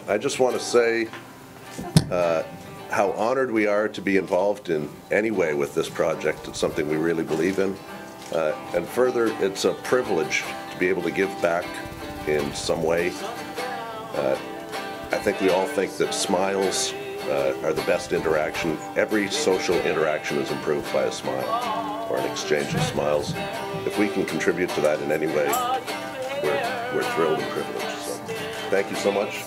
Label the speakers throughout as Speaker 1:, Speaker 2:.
Speaker 1: I just want to say how honored we are to be involved in any way with this project. It's something we really believe in. And further, it's a privilege to be able to give back in some way. I think we all think that smiles are the best interaction. Every social interaction is improved by a smile or an exchange of smiles. If we can contribute to that in any way, we're thrilled and privileged. So, thank you so much.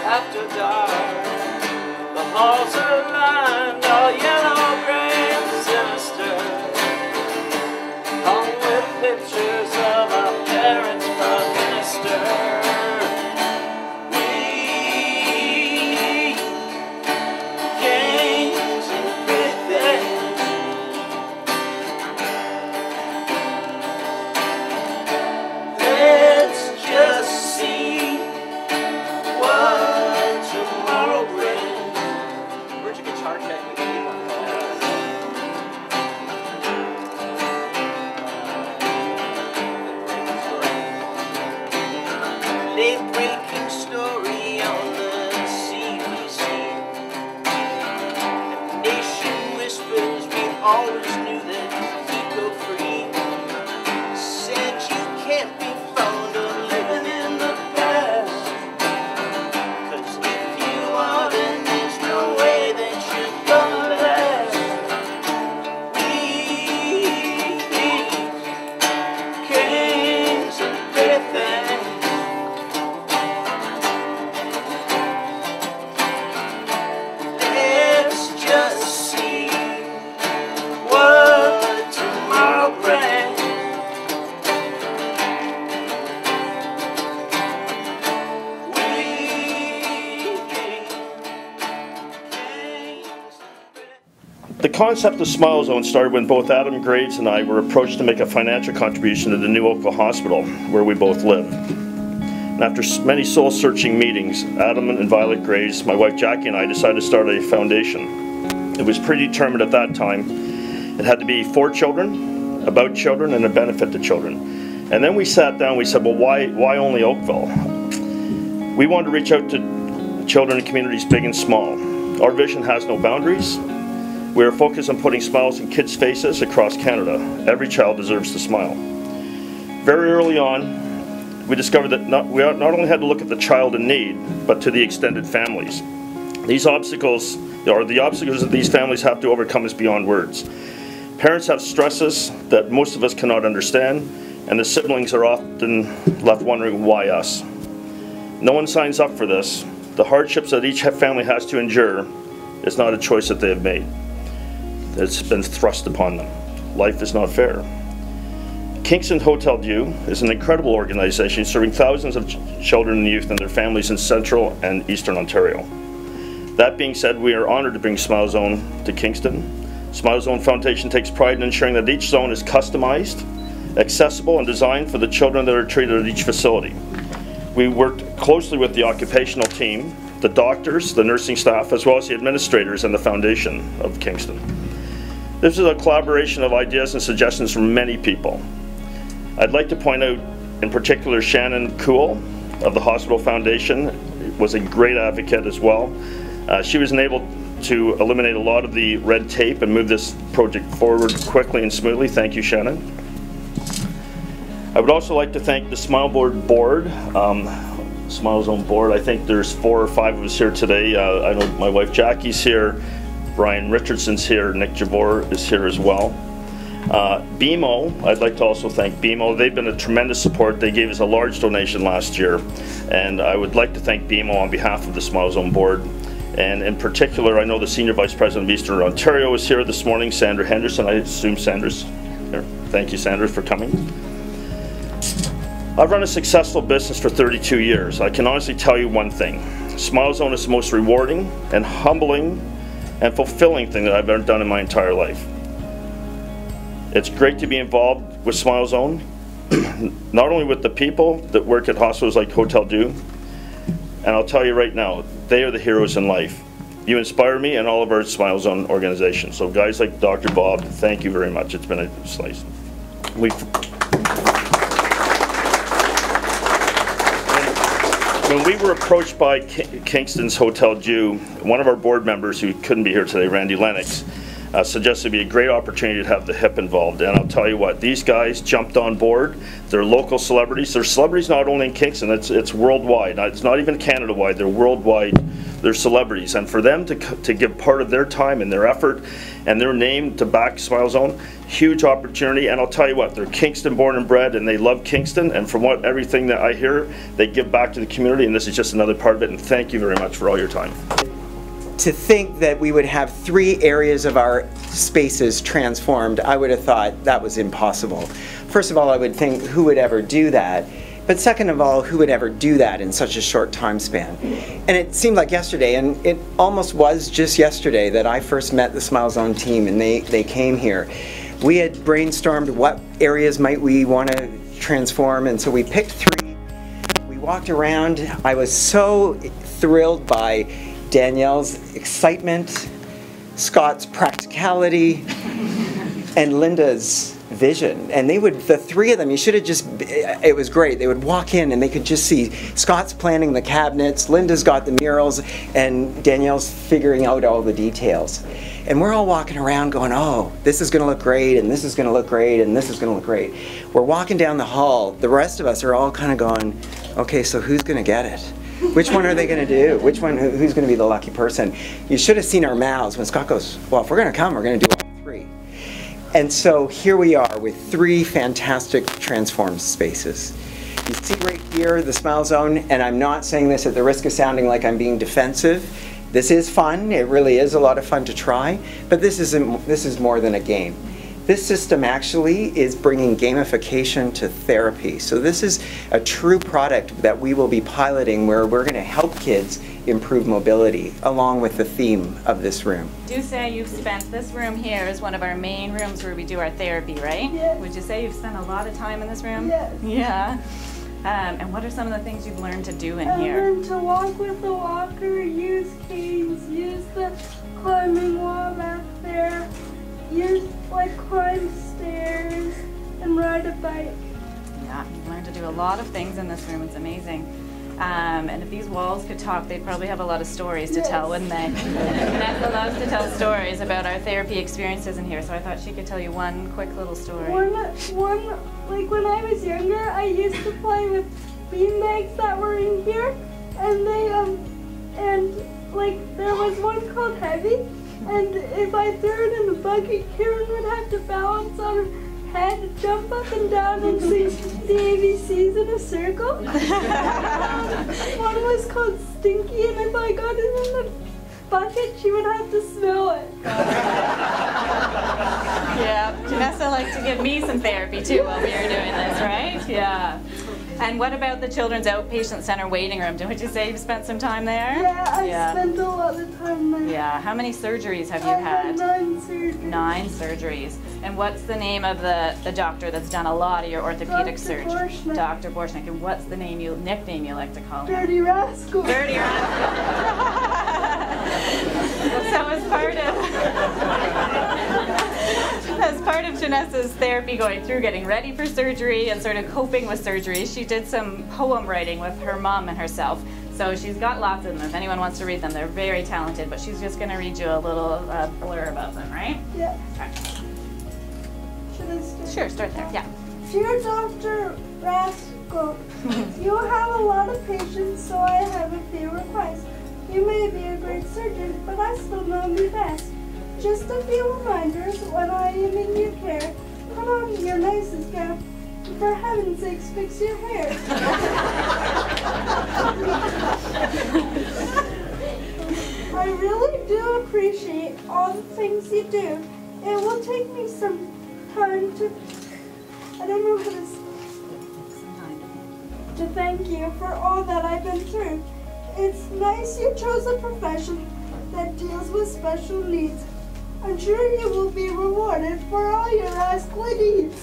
Speaker 2: After dark, the halls are lined, all yellow, gray, and sinister, hung with pictures of our parents' prime minister. We, kings and everything, let's just see what tomorrow brings. Where'd you get guitar check? We can leave on the late-breaking story on the CBC. And the nation whispers we always knew that he'd go free. Said you can't be fond of living in the past.
Speaker 3: The concept of Smilezone started when both Adam Graves and I were approached to make a financial contribution to the new Oakville Hospital, where we both live. And after many soul-searching meetings, Adam and Violet Graves, my wife Jackie, and I decided to start a foundation. It was predetermined at that time. It had to be for children, about children, and a benefit to children. And then we sat down and we said, well, why only Oakville? We wanted to reach out to children in communities big and small. Our vision has no boundaries. We are focused on putting smiles in kids' faces across Canada. Every child deserves to smile. Very early on, we discovered that we not only had to look at the child in need, but to the extended families. These obstacles, or the obstacles that these families have to overcome, is beyond words. Parents have stresses that most of us cannot understand, and the siblings are often left wondering, why us? No one signs up for this. The hardships that each family has to endure is not a choice that they have made. It's been thrust upon them. Life is not fair. Kingston Hotel Dieu is an incredible organization serving thousands of children and youth and their families in central and eastern Ontario. That being said, we are honored to bring Smilezone to Kingston. Smilezone Foundation takes pride in ensuring that each zone is customized, accessible, and designed for the children that are treated at each facility. We worked closely with the occupational team, the doctors, the nursing staff, as well as the administrators and the foundation of Kingston. This is a collaboration of ideas and suggestions from many people. I'd like to point out in particular Shannon Cool of the Hospital Foundation was a great advocate as well. She was enabled to eliminate a lot of the red tape and move this project forward quickly and smoothly. Thank you, Shannon. I would also like to thank the Smilezone board. Smilezone board. I think there's 4 or 5 of us here today. I know my wife Jackie's here, Brian Richardson's here, Nick Javor is here as well. BMO, I'd like to also thank BMO. They've been a tremendous support. They gave us a large donation last year, and I would like to thank BMO on behalf of the Smilezone board. And in particular, I know the Senior Vice President of Eastern Ontario is here this morning, Sandra Henderson. I assume Sandra's here. Thank you, Sandra, for coming. I've run a successful business for 32 years. I can honestly tell you one thing. Smilezone is the most rewarding and humbling and fulfilling thing that I've ever done in my entire life. It's great to be involved with Smilezone, not only with the people that work at hospitals like Hotel Dieu, and I'll tell you right now, they are the heroes in life. You inspire me and all of our Smilezone organizations. So guys like Dr. Bob, thank you very much. It's been a slice. When we were approached by Kingston's Hotel Dieu, one of our board members who couldn't be here today, Randy Lennox, suggested it'd be a great opportunity to have the HIP involved. And I'll tell you what, these guys jumped on board. They're local celebrities. They're celebrities not only in Kingston, it's worldwide. It's not even Canada-wide, they're worldwide. They're celebrities. And for them to give part of their time and their effort and their name to back Smilezone, huge opportunity. And I'll tell you what, they're Kingston born and bred, and they love Kingston. And from everything that I hear, they give back to the community, and this is just another part of it. And thank you very much for all your time.
Speaker 4: To think that we would have 3 areas of our spaces transformed, I would have thought that was impossible. First of all, I would think, who would ever do that? But second of all, who would ever do that in such a short time span? And it seemed like yesterday, and it almost was just yesterday that I first met the Smilezone team, and they came here. We had brainstormed what areas might we want to transform, and so we picked 3. We walked around. I was so thrilled by Danielle's excitement, Scott's practicality, and Linda's vision. And they would, the 3 of them, you should have just, it was great. They would walk in and they could just see Scott's planning the cabinets, Linda's got the murals, and Danielle's figuring out all the details. And we're all walking around going, oh, this is going to look great, and this is going to look great, and this is going to look great. We're walking down the hall. The rest of us are all kind of going, okay, so who's going to get it? Which one are they going to do? Which one? Who's going to be the lucky person? You should have seen our mouths when Scott goes, well, if we're going to come, we're going to do all 3. And so here we are with 3 fantastic transformed spaces. You see right here the Smilezone, and I'm not saying this at the risk of sounding like I'm being defensive. This is fun. It really is a lot of fun to try, but this is more than a game. This system actually is bringing gamification to therapy. So this is a true product that we will be piloting where we're going to help kids improve mobility along with the theme of this room.
Speaker 5: Do say you've spent, this room here is one of our main rooms where we do our therapy, right?
Speaker 6: Yes.
Speaker 5: Would you say you've spent a lot of time in this room?
Speaker 6: Yes.
Speaker 5: Yeah. And what are some of the things you've learned to do in
Speaker 6: I
Speaker 5: here?
Speaker 6: learned to walk with the walker, use canes, use the climbing wall back there, climb stairs, and ride a bike.
Speaker 5: Yeah, you've learned to do a lot of things in this room. It's amazing. And if these walls could talk, they'd probably have a lot of stories to tell, wouldn't they? Vanessa loves to tell stories about our therapy experiences in here, so I thought she could tell you one quick little story.
Speaker 6: Like when I was younger, I used to play with beanbags that were in here, and there was one called Heavy, and if I threw it in the bucket, Karen would have to balance on her head, jump up and down, and sing the ABCs in a circle. One was called Stinky, and if I got it in the bucket, she would have to smell it.
Speaker 5: Yeah, Vanessa liked to give me some therapy too while we were doing this, right? Yeah. And what about the Children's Outpatient Center waiting room? Would you say you've spent some time there?
Speaker 6: Yeah, I spent a lot of time there.
Speaker 5: Yeah. How many surgeries have you had?
Speaker 6: 9 surgeries.
Speaker 5: 9 surgeries. And what's the name of the doctor that's done a lot of your orthopedic surgery? Dr. Borshnick. And what's the nickname you like to call him?
Speaker 6: Dirty Rascal.
Speaker 5: Dirty Rascal. So as part of Janessa's therapy going through getting ready for surgery and sort of coping with surgery, she did some poem writing with her mom and herself. So So she's got lots of them. If anyone wants to read them, they're very talented, but she's just going to read you a little blurb of them, right?
Speaker 6: Yeah.
Speaker 5: Okay.
Speaker 6: Should I start?
Speaker 5: Sure, start there, yeah.
Speaker 6: Dear Dr. Rascal, you have a lot of patience, so I have a few requests. You may be a great surgeon, but I still know me best. Just a few reminders when I am in your care. Put on your nicest gown. For heaven's sakes, fix your hair. I really do appreciate all the things you do. It will take me some time to, I don't know how to thank you for all that I've been through. It's nice you chose a profession that deals with special needs. I'm sure you will be rewarded for all your rascally deeds.